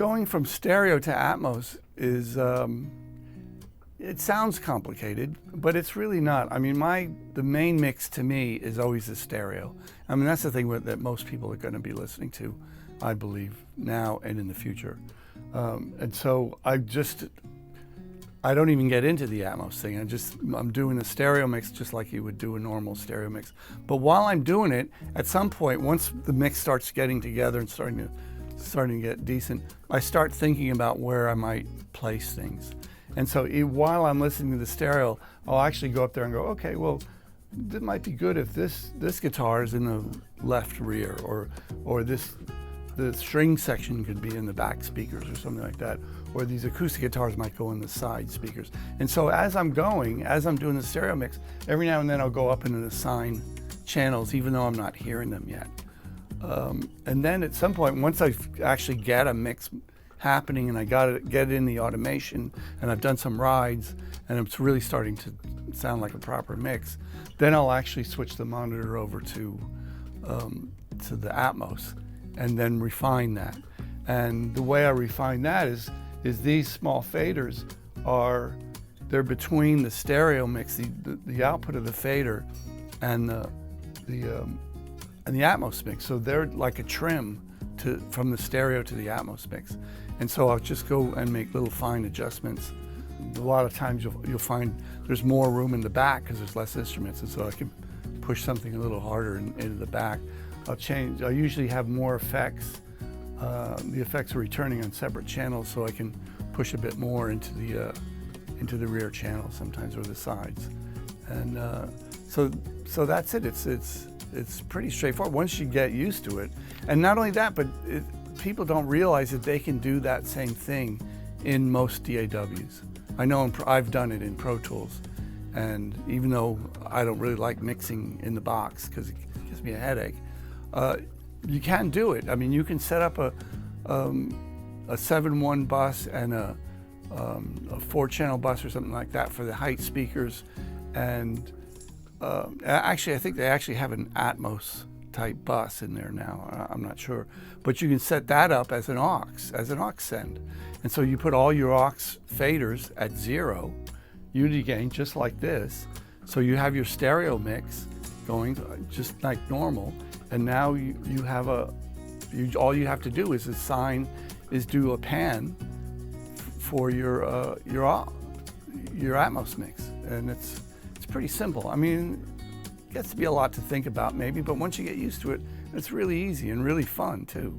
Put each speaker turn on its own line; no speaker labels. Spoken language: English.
Going from stereo to Atmos is, it sounds complicated, but it's really not. I mean, the main mix to me is always the stereo. I mean, that's the thing that most people are going to be listening to, I believe, now and in the future. And so I don't even get into the Atmos thing. I'm doing the stereo mix just like you would do a normal stereo mix. But while I'm doing it, at some point, once the mix starts getting together and starting to get decent, I start thinking about where I might place things. And so while I'm listening to the stereo, I'll actually go up there and go, okay, well, it might be good if this guitar is in the left rear, or the string section could be in the back speakers or something like that, or these acoustic guitars might go in the side speakers. And so as I'm doing the stereo mix, every now and then I'll go up and assign channels, even though I'm not hearing them yet. And then at some point, once I actually get a mix happening and I get it in the automation and I've done some rides and it's really starting to sound like a proper mix, then I'll actually switch the monitor over to the Atmos and then refine that. And the way I refine that is these small faders they're between the stereo mix, the output of the fader, and the Atmos mix. So they're like a trim from the stereo to the Atmos mix. And so I'll just go and make little fine adjustments. A lot of times you'll find there's more room in the back because there's less instruments, and so I can push something a little harder into the back. I'll usually have more effects. The effects are returning on separate channels, so I can push a bit more into the rear channel sometimes, or the sides. And so that's it. It's pretty straightforward once you get used to it. And not only that, but people don't realize that they can do that same thing in most DAWs. I know I've done it in Pro Tools, and even though I don't really like mixing in the box because it gives me a headache, you can do it. I mean, you can set up a 7-1 bus and a 4-channel bus or something like that for the height speakers, and actually I think they actually have an Atmos type bus in there now. I'm not sure, but you can set that up as an aux send, and so you put all your aux faders at 0 unity gain, just like this. So you have your stereo mix going just like normal, and now you have all you have to do is do a pan for your Atmos mix, and it's pretty simple. I mean, it gets to be a lot to think about maybe, but once you get used to it, it's really easy and really fun too.